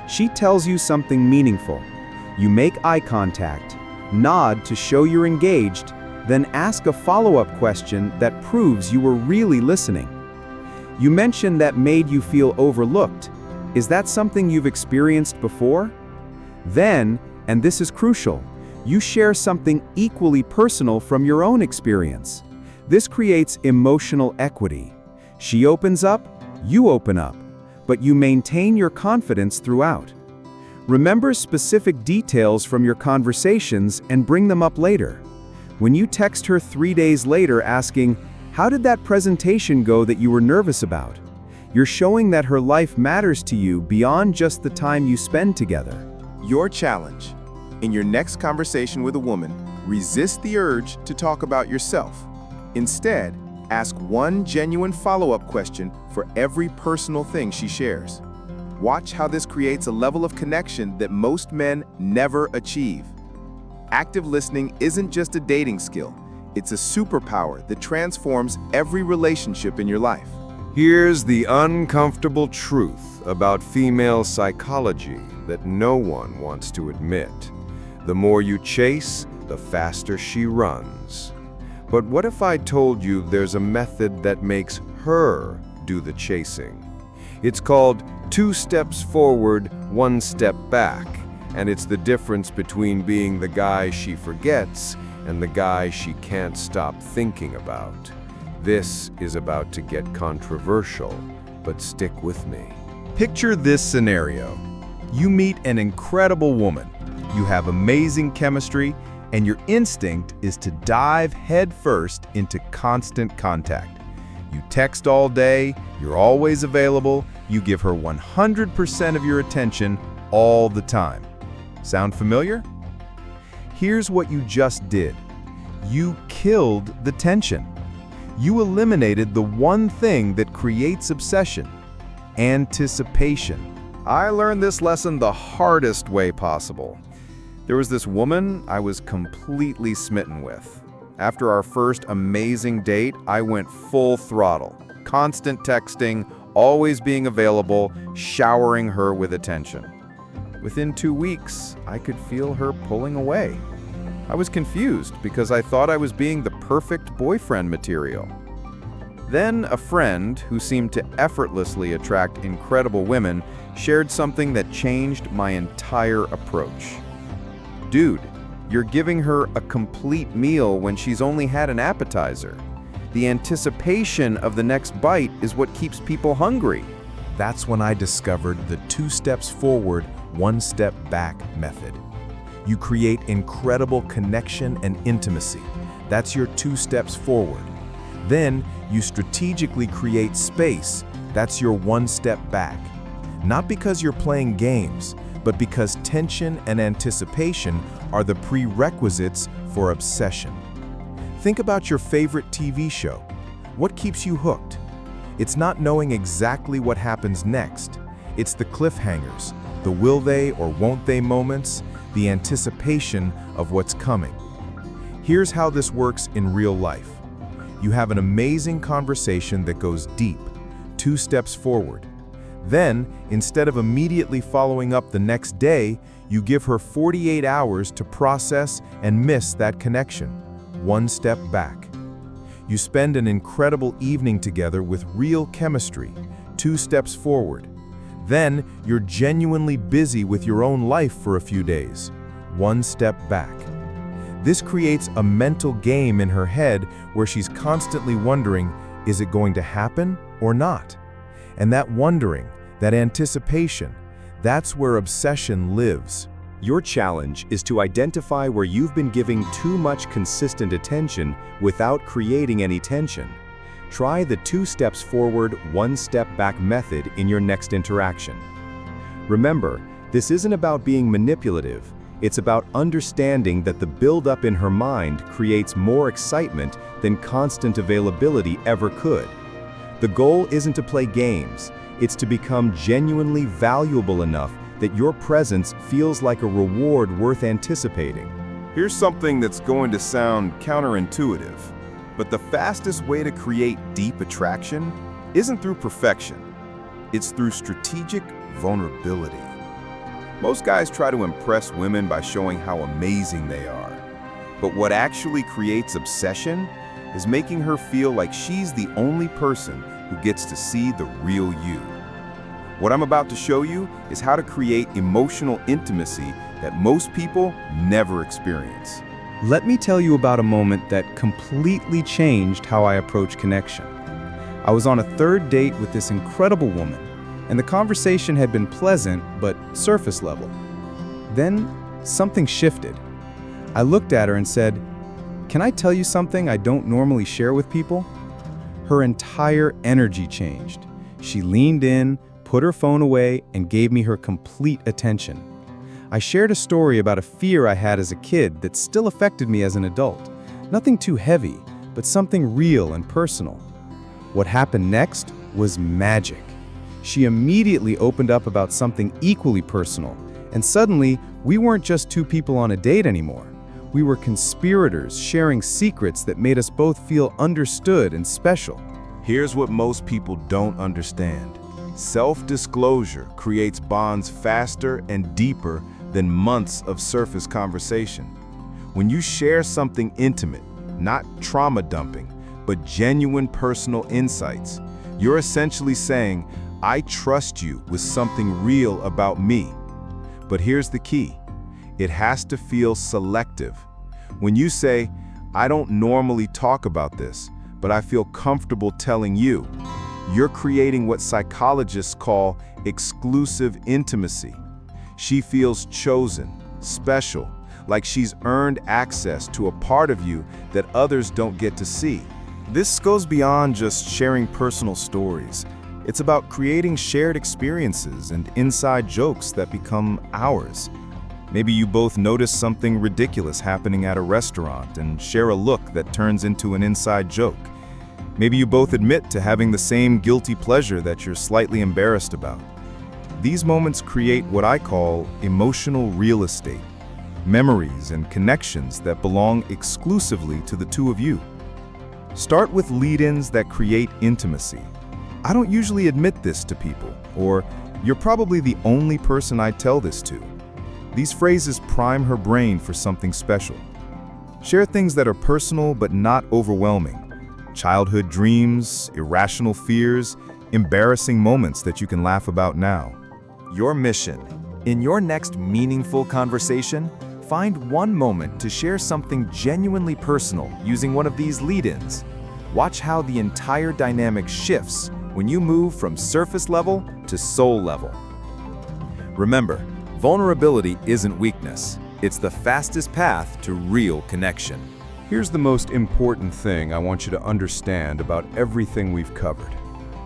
She tells you something meaningful. You make eye contact, nod to show you're engaged, then ask a follow-up question that proves you were really listening. You mentioned that made you feel overlooked. Is that something you've experienced before? Then, and this is crucial, you share something equally personal from your own experience. This creates emotional equity. She opens up, you open up, but you maintain your confidence throughout. Remember specific details from your conversations and bring them up later. When you text her 3 days later asking, "How did that presentation go that you were nervous about?" You're showing that her life matters to you beyond just the time you spend together. Your challenge. In your next conversation with a woman, resist the urge to talk about yourself. Instead, ask one genuine follow-up question for every personal thing she shares. Watch how this creates a level of connection that most men never achieve. Active listening isn't just a dating skill, it's a superpower that transforms every relationship in your life. Here's the uncomfortable truth about female psychology that no one wants to admit. The more you chase, the faster she runs. But what if I told you there's a method that makes her do the chasing? It's called 2 steps forward, 1 step back, and it's the difference between being the guy she forgets and the guy she can't stop thinking about. This is about to get controversial, but stick with me. Picture this scenario. You meet an incredible woman. You have amazing chemistry, and your instinct is to dive headfirst into constant contact. You text all day, you're always available, you give her 100% of your attention all the time. Sound familiar? Here's what you just did. You killed the tension. You eliminated the one thing that creates obsession: anticipation. I learned this lesson the hardest way possible. There was this woman I was completely smitten with. After our first amazing date, I went full throttle. Constant texting, always being available, showering her with attention. Within 2 weeks, I could feel her pulling away. I was confused because I thought I was being the perfect boyfriend material. Then a friend, who seemed to effortlessly attract incredible women, shared something that changed my entire approach. Dude, you're giving her a complete meal when she's only had an appetizer. The anticipation of the next bite is what keeps people hungry. That's when I discovered the 2 steps forward, 1 step back method. You create incredible connection and intimacy. That's your 2 steps forward. Then you strategically create space. That's your 1 step back. Not because you're playing games, but because tension and anticipation are the prerequisites for obsession. Think about your favorite TV show. What keeps you hooked? It's not knowing exactly what happens next. It's the cliffhangers, the will they or won't they moments, the anticipation of what's coming. Here's how this works in real life. You have an amazing conversation that goes deep, 2 steps forward. Then, instead of immediately following up the next day, you give her 48 hours to process and miss that connection, 1 step back. You spend an incredible evening together with real chemistry, 2 steps forward. Then, you're genuinely busy with your own life for a few days, 1 step back. This creates a mental game in her head where she's constantly wondering, is it going to happen or not? And that wondering, that anticipation, that's where obsession lives. Your challenge is to identify where you've been giving too much consistent attention without creating any tension. Try the 2 steps forward, 1 step back method in your next interaction. Remember, this isn't about being manipulative. It's about understanding that the buildup in her mind creates more excitement than constant availability ever could. The goal isn't to play games. It's to become genuinely valuable enough that your presence feels like a reward worth anticipating. Here's something that's going to sound counterintuitive, but the fastest way to create deep attraction isn't through perfection. It's through strategic vulnerability. Most guys try to impress women by showing how amazing they are. But what actually creates obsession is making her feel like she's the only person who gets to see the real you. What I'm about to show you is how to create emotional intimacy that most people never experience. Let me tell you about a moment that completely changed how I approach connection. I was on a 3rd date with this incredible woman, and the conversation had been pleasant but surface level. Then something shifted. I looked at her and said, "Can I tell you something I don't normally share with people?" Her entire energy changed. She leaned in, put her phone away, and gave me her complete attention. I shared a story about a fear I had as a kid that still affected me as an adult. Nothing too heavy, but something real and personal. What happened next was magic. She immediately opened up about something equally personal, and suddenly, we weren't just 2 people on a date anymore. We were conspirators sharing secrets that made us both feel understood and special. Here's what most people don't understand. Self-disclosure creates bonds faster and deeper than months of surface conversation. When you share something intimate, not trauma dumping, but genuine personal insights, you're essentially saying, I trust you with something real about me. But here's the key. It has to feel selective. When you say, I don't normally talk about this, but I feel comfortable telling you, you're creating what psychologists call exclusive intimacy. She feels chosen, special, like she's earned access to a part of you that others don't get to see. This goes beyond just sharing personal stories. It's about creating shared experiences and inside jokes that become ours. Maybe you both notice something ridiculous happening at a restaurant and share a look that turns into an inside joke. Maybe you both admit to having the same guilty pleasure that you're slightly embarrassed about. These moments create what I call emotional real estate, memories and connections that belong exclusively to the 2 of you. Start with lead-ins that create intimacy. I don't usually admit this to people, or you're probably the only person I tell this to. These phrases prime her brain for something special. Share things that are personal but not overwhelming. Childhood dreams, irrational fears, embarrassing moments that you can laugh about now. Your mission. In your next meaningful conversation, find one moment to share something genuinely personal using one of these lead-ins. Watch how the entire dynamic shifts when you move from surface level to soul level. Remember, vulnerability isn't weakness. It's the fastest path to real connection. Here's the most important thing I want you to understand about everything we've covered.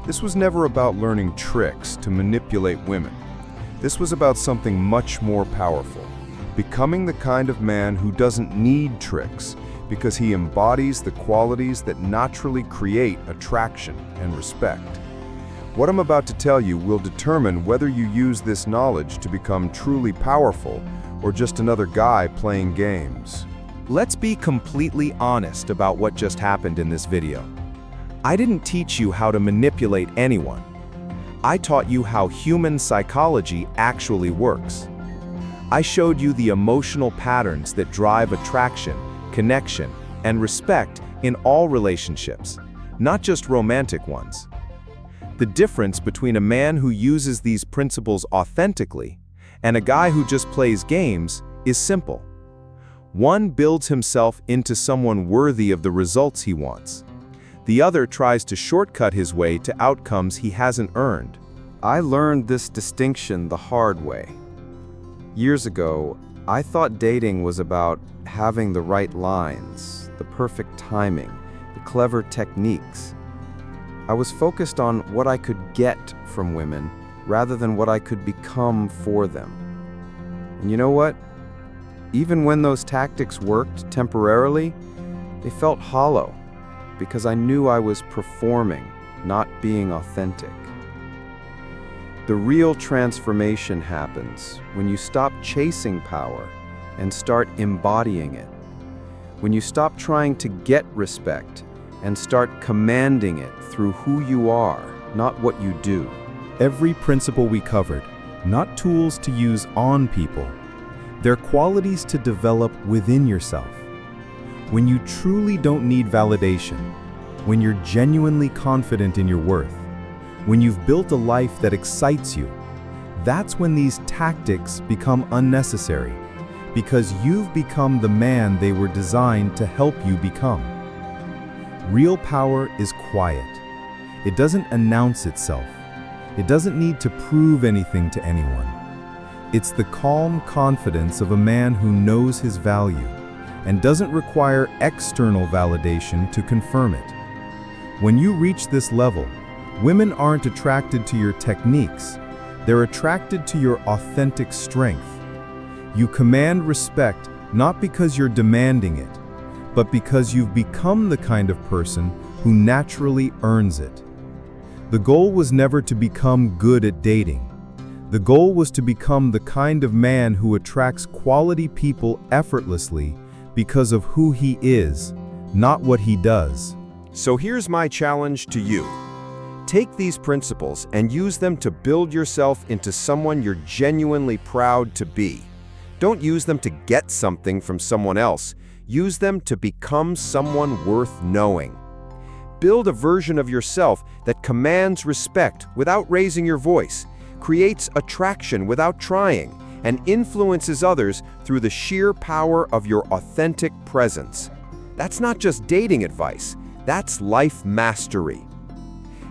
This was never about learning tricks to manipulate women. This was about something much more powerful. Becoming the kind of man who doesn't need tricks because he embodies the qualities that naturally create attraction and respect. What I'm about to tell you will determine whether you use this knowledge to become truly powerful or just another guy playing games. Let's be completely honest about what just happened in this video. I didn't teach you how to manipulate anyone. I taught you how human psychology actually works. I showed you the emotional patterns that drive attraction, connection, and respect in all relationships, not just romantic ones. The difference between a man who uses these principles authentically and a guy who just plays games is simple. One builds himself into someone worthy of the results he wants. The other tries to shortcut his way to outcomes he hasn't earned. I learned this distinction the hard way. Years ago, I thought dating was about having the right lines, the perfect timing, the clever techniques. I was focused on what I could get from women rather than what I could become for them. And you know what? Even when those tactics worked temporarily, they felt hollow because I knew I was performing, not being authentic. The real transformation happens when you stop chasing power and start embodying it. When you stop trying to get respect and start commanding it through who you are, not what you do. Every principle we covered, not tools to use on people. They're qualities to develop within yourself. When you truly don't need validation, when you're genuinely confident in your worth, when you've built a life that excites you, that's when these tactics become unnecessary, because you've become the man they were designed to help you become. Real power is quiet. It doesn't announce itself. It doesn't need to prove anything to anyone. It's the calm confidence of a man who knows his value and doesn't require external validation to confirm it. When you reach this level, women aren't attracted to your techniques. They're attracted to your authentic strength. You command respect not because you're demanding it, but because you've become the kind of person who naturally earns it. The goal was never to become good at dating. The goal was to become the kind of man who attracts quality people effortlessly because of who he is, not what he does. So here's my challenge to you. Take these principles and use them to build yourself into someone you're genuinely proud to be. Don't use them to get something from someone else. Use them to become someone worth knowing. Build a version of yourself that commands respect without raising your voice, creates attraction without trying, and influences others through the sheer power of your authentic presence. That's not just dating advice, that's life mastery.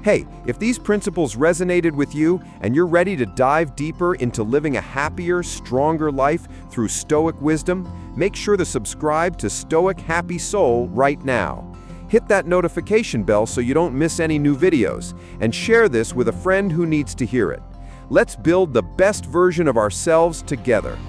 Hey, if these principles resonated with you and you're ready to dive deeper into living a happier, stronger life through Stoic wisdom, make sure to subscribe to Stoic Happy Soul right now. Hit that notification bell so you don't miss any new videos, and share this with a friend who needs to hear it. Let's build the best version of ourselves together.